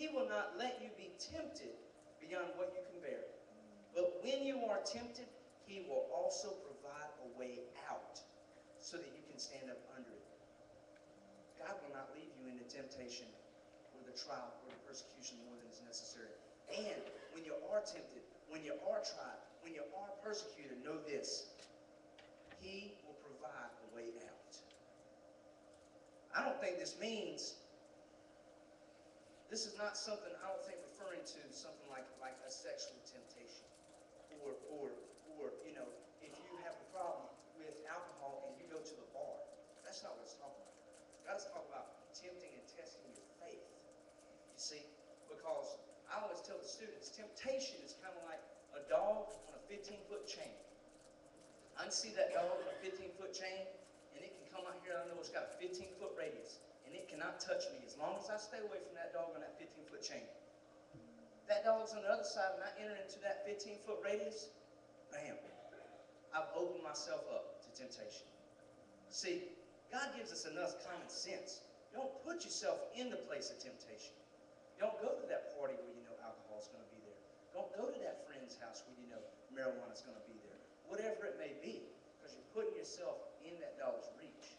He will not let you be tempted beyond what you can bear. But when you are tempted, He will also provide a way out so that you can stand up under it. God will not leave you in the temptation or the trial or the persecution more than is necessary. And when you are tempted, when you are tried, when you are persecuted, know this: He will provide a way out. I don't think this means, this is not something, I don't think referring to something like a sexual temptation. Or you know, if you have a problem with alcohol and you go to the bar. That's not what it's talking about. God's talking about tempting and testing your faith. You see? Because I always tell the students, temptation is kind of like a dog on a 15-foot chain. I can see that dog on a 15-foot chain, and it can come out here, I know it's got a 15-foot radius, and it cannot touch me as long as I stay away from that dog on that 15-foot chain. That dog's on the other side, and I enter into that 15-foot radius, bam, I've opened myself up to temptation. See, God gives us enough common sense. Don't put yourself in the place of temptation. Don't go to that party where you know alcohol is going to be there. Don't go to that friend's house where you know marijuana is going to be there. Whatever it may be, because you're putting yourself in that dog's reach.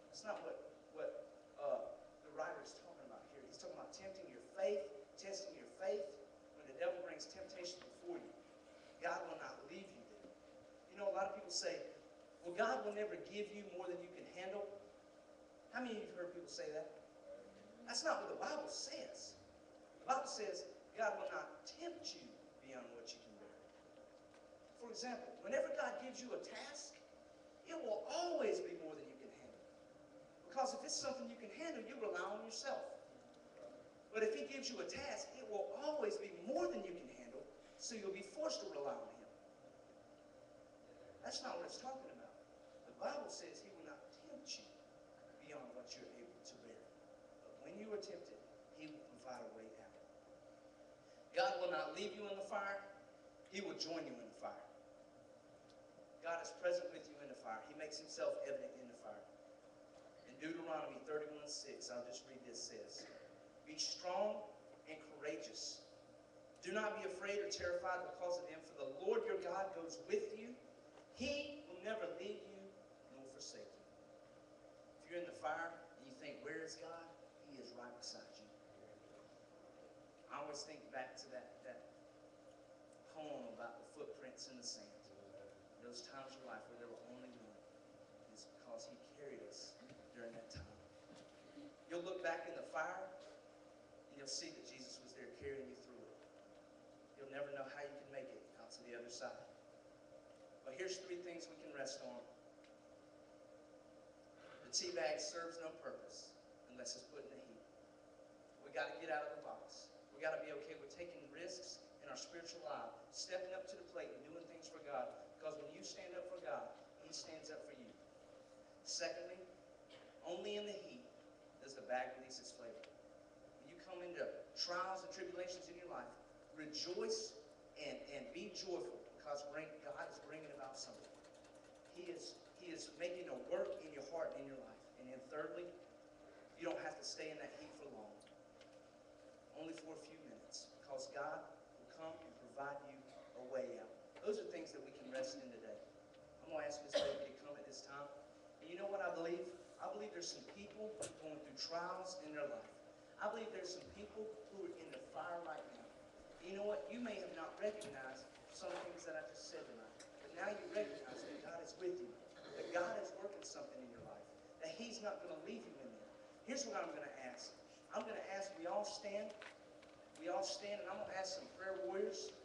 That's not what the writer is talking about here. He's talking about tempting your faith, testing your faith. When the devil brings temptation before you, God will not leave you there. You know, a lot of people say, well, God will never give you more than you can handle. How many of you have heard people say that? That's not what the Bible says. The Bible says God will not tempt you beyond what you can bear. For example, whenever God gives you a task, it will always be more than you can handle. Because if it's something you can handle, you rely on yourself. But if He gives you a task, it will always be more than you can handle, so you'll be forced to rely on Him. That's not what it's talking about. The Bible says He will not tempt you beyond what you're able to bear. But when you are tempted, He will provide a way out. God will not leave you in the fire. He will join you in the fire. God is present with you in the fire. He makes Himself evident in the fire. In Deuteronomy 31:6, I'll just read this, says, "Be strong and courageous. Do not be afraid or terrified because of them, for the Lord your God goes with you. He will never leave you nor forsake you." If you're in the fire and you think, where is God? He is right beside you. I always think back to that poem about the footprints in the sand. Those times of life where there were only one. It's because He carried us during that time. You'll look back in the fire and you'll see that Jesus was there carrying you through it. You'll never know how you can make it out to the other side. But here's 3 things we can rest on. The tea bag serves no purpose unless it's put in the heat. We got to get out of the box. We got to be okay with taking risks in our spiritual life, stepping up to the plate and doing things for God. Because when you stand up for God, He stands up for you. Secondly, only in the heat does the bag release its flavor. When you come into trials and tribulations in your life, rejoice and be joyful, because God is bringing about something. He is making a work in your heart and in your life. And then thirdly, you don't have to stay in that heat for long. Only for a few minutes, because God will come and provide you a way out. Those are things that we can rest in today. I'm going to ask Miss Baby to come at this time. And you know what I believe? I believe there's some people going through trials in their life. I believe there's some people who are in the fire right now. You know what? You may have not recognized some things that I just said tonight. But now you recognize that God is with you. That God is working something in your life. That He's not going to leave you in there. Here's what I'm going to ask. I'm going to ask we all stand. We all stand, and I'm going to ask some prayer warriors